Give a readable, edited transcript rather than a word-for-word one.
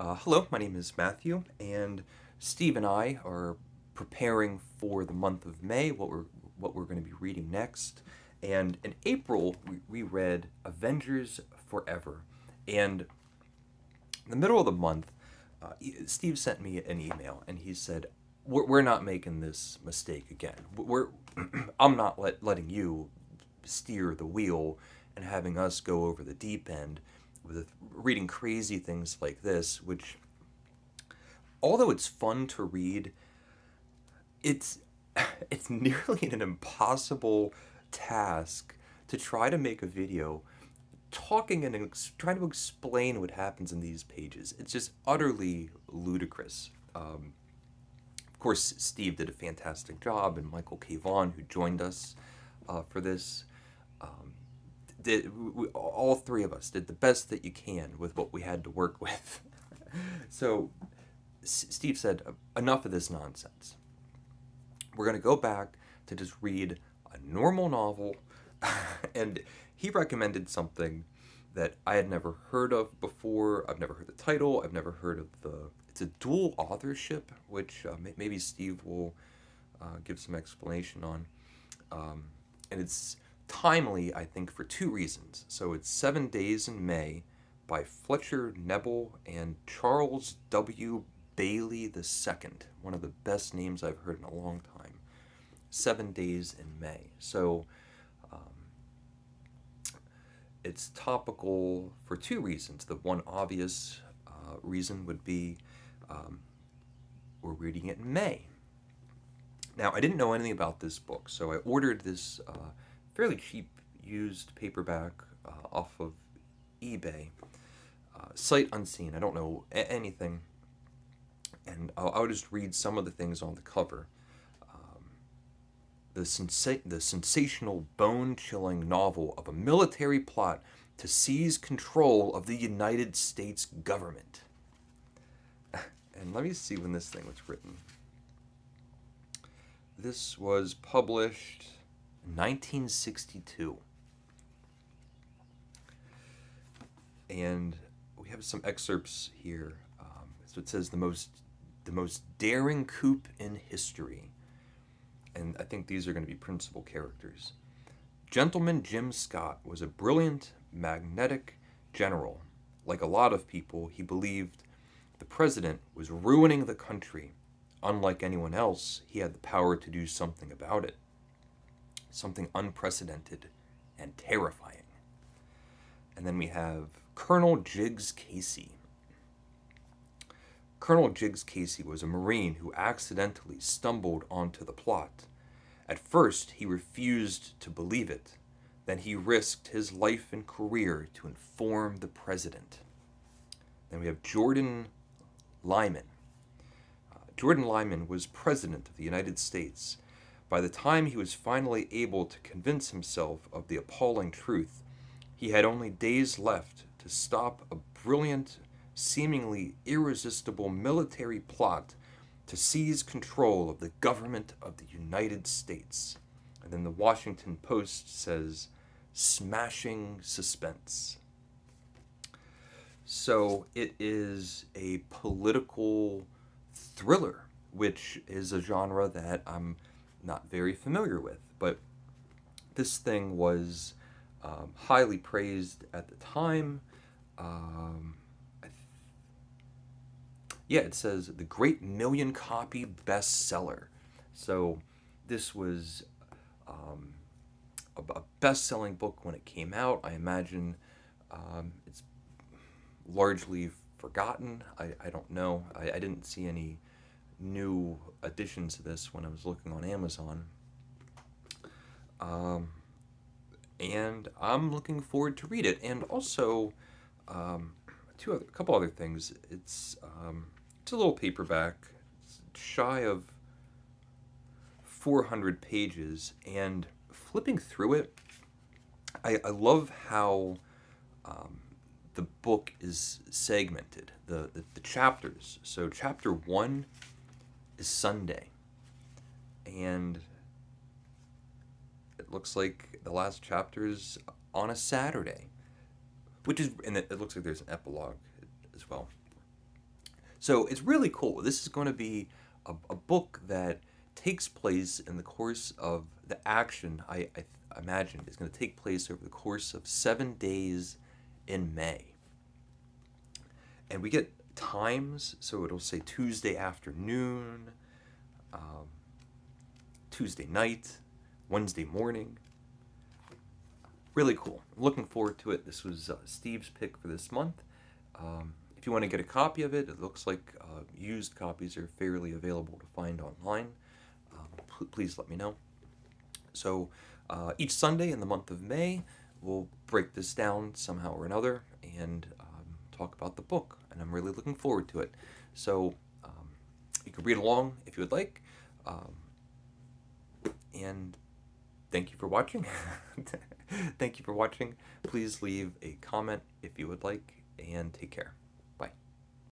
Hello, my name is Matthew, and Steve and I are preparing for the month of May, what we're going to be reading next. And in April, we read Avengers Forever. And in the middle of the month, Steve sent me an email, and he said, "We're not making this mistake again. I'm not letting you steer the wheel and having us go over the deep end with reading crazy things like this, which, although it's fun to read, it's it's nearly an impossible task to try to make a video talking and trying to explain what happens in these pages. It's just utterly ludicrous. Of course, Steve did a fantastic job, and Michael K. Vaughn, who joined us for this, um, all three of us did the best that you can with what we had to work with. So Steve said, enough of this nonsense. We're going to go back to just read a normal novel. And he recommended something that I had never heard of before. I've never heard the title. I've never heard of it's a dual authorship, which maybe Steve will give some explanation on. And it's timely, I think, for two reasons. So it's 7 Days in May by Fletcher Nebel and Charles W. Bailey II, one of the best names I've heard in a long time. 7 Days in May. So it's topical for two reasons. The one obvious reason would be we're reading it in May. Now, I didn't know anything about this book, so I ordered this fairly cheap used paperback off of eBay. Sight unseen. I don't know anything. And I'll just read some of the things on the cover. The sensational, bone-chilling novel of a military plot to seize control of the United States government. And let me see when this thing was written. This was published in 1962. And we have some excerpts here. So it says the most daring coup in history. And I think these are going to be principal characters. Gentleman Jim Scott was a brilliant, magnetic general. Like a lot of people, he believed the president was ruining the country. Unlike anyone else, he had the power to do something about it. Something unprecedented and terrifying. And then we have Colonel Jiggs Casey. Colonel Jiggs Casey was a Marine who accidentally stumbled onto the plot. At first, he refused to believe it. Then he risked his life and career to inform the president. Then we have Jordan Lyman. Jordan Lyman was president of the United States. By the time he was finally able to convince himself of the appalling truth, he had only days left to stop a brilliant, seemingly irresistible military plot to seize control of the government of the United States. And then the Washington Post says, smashing suspense. So it is a political thriller, which is a genre that I'm not very familiar with. But this thing was highly praised at the time. Yeah, it says the great million-copy bestseller. So this was a best-selling book when it came out. I imagine it's largely forgotten. I don't know. I didn't see any new additions to this when I was looking on Amazon. And I'm looking forward to read it. And also, a couple other things. It's a little paperback. It's shy of 400 pages, and flipping through it, I love how the book is segmented, the chapters. So chapter 1 is Sunday, and it looks like the last chapter is on a Saturday, which is, and it looks like there's an epilogue as well. So it's really cool. This is going to be a book that takes place in the course of the action, I imagine, is going to take place over the course of 7 days in May. And we get times, so it'll say Tuesday afternoon, Tuesday night, Wednesday morning. Really cool. I'm looking forward to it. This was Steve's pick for this month. If you want to get a copy of it, it looks like used copies are fairly available to find online. Please let me know. So each Sunday in the month of May, we'll break this down somehow or another and talk about the book. And I'm really looking forward to it. So you can read along if you would like. And thank you for watching. Thank you for watching. Please leave a comment if you would like, and take care.